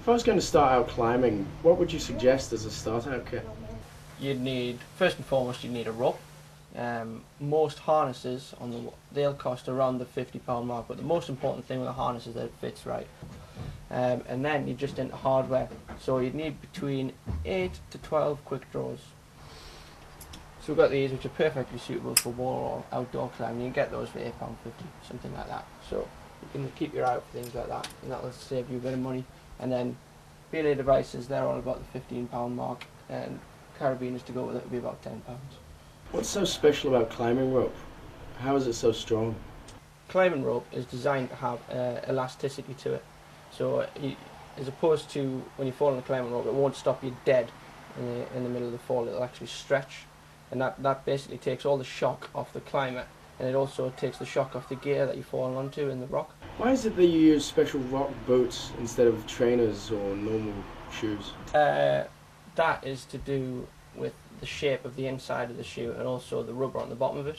If I was going to start out climbing, what would you suggest as a start-out kit? You'd need, first and foremost, you'd need a rope. Most harnesses, they'll cost around the £50 mark, but the most important thing with a harness is that it fits right. And then you're just into hardware. So you'd need between 8 to 12 quick draws. So we've got these which are perfectly suitable for wall or outdoor climbing. You can get those for £8.50, something like that. So you can keep your eye out for things like that, and that'll save you a bit of money. And then belay devices, they're all about the £15 mark, and carabiners to go with it would be about £10. What's so special about climbing rope? How is it so strong? Climbing rope is designed to have elasticity to it. So as opposed to when you fall on a climbing rope, it won't stop you dead in the middle of the fall. It'll actually stretch, and that basically takes all the shock off the climber, and it also takes the shock off the gear that you're falling onto in the rock. Why is it that you use special rock boots instead of trainers or normal shoes? That is to do with the shape of the inside of the shoe and also the rubber on the bottom of it.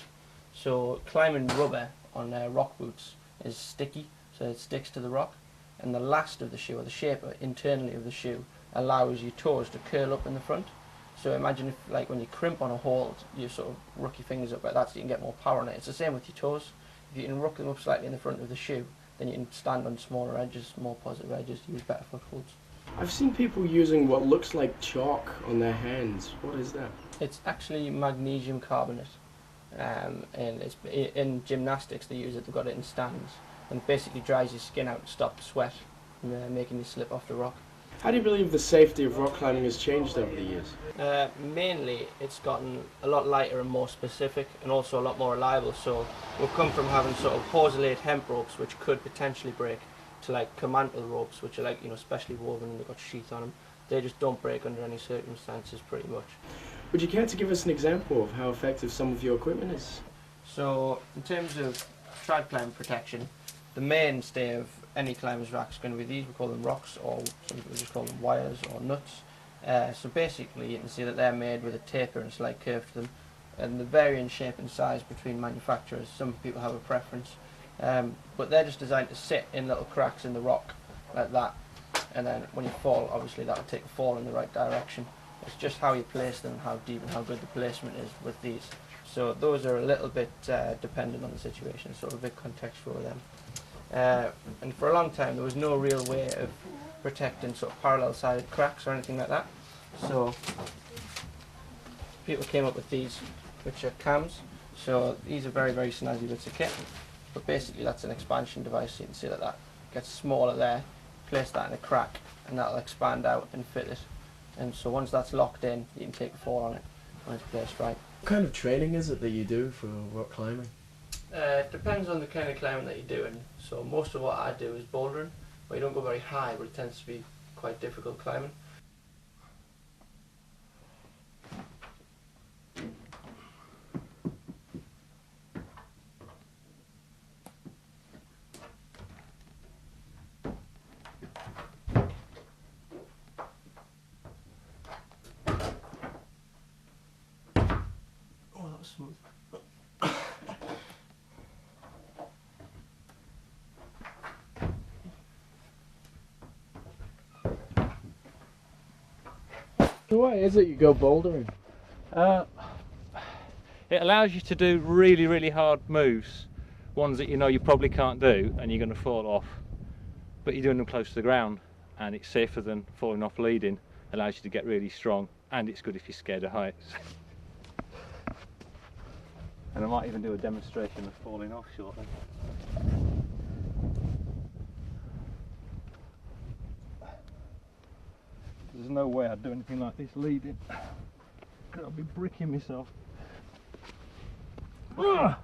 So climbing rubber on rock boots is sticky, so it sticks to the rock, and the last of the shoe, or the shape internally of the shoe, allows your toes to curl up in the front. So imagine if, like, when you crimp on a hold, you sort of rook your fingers up like that so you can get more power on it. It's the same with your toes. If you can rook them up slightly in the front of the shoe, then you can stand on smaller edges, more positive edges, to use better footholds. I've seen people using what looks like chalk on their hands. What is that? It's actually magnesium carbonate, and it's in gymnastics they use it. They've got it in stands, and it basically dries your skin out and stops sweat from making you slip off the rock. How do you believe the safety of rock climbing has changed over the years? Mainly it's gotten a lot lighter and more specific, and also a lot more reliable. So we've come from having sort of hose-laid hemp ropes which could potentially break, to like comantle ropes which are like, you know, specially woven and they've got sheath on them. They just don't break under any circumstances pretty much. Would you care to give us an example of how effective some of your equipment is? So in terms of trad climb protection, the mainstay of any climber's rack is going to be these. We call them rocks, or some people just call them wires or nuts. So basically you can see that they're made with a taper and slight curve to them, and they vary in shape and size between manufacturers. Some people have a preference, but they're just designed to sit in little cracks in the rock like that, and then when you fall, obviously that'll take a fall in the right direction. It's just how you place them, how deep and how good the placement is with these. So those are a little bit dependent on the situation, sort of a bit contextual with them. And for a long time there was no real way of protecting sort of parallel sided cracks or anything like that. So people came up with these, which are cams. So these are very, very snazzy bits of kit. But basically that's an expansion device. So you can see that gets smaller there, place that in a crack, and that'll expand out and fit it. And so once that's locked in, you can take a fall on it when it's placed right. What kind of training is it that you do for rock climbing? It depends on the kind of climbing that you're doing. So most of what I do is bouldering, where you don't go very high, but it tends to be quite difficult climbing. Oh, that was smooth. So why is it you go bouldering? It allows you to do really, really hard moves, ones that you know you probably can't do and you're going to fall off, but you're doing them close to the ground, and it's safer than falling off leading. Allows you to get really strong, and it's good if you're scared of heights. And I might even do a demonstration of falling off shortly. There's no way I'd do anything like this leading, because I'd be bricking myself. Ugh.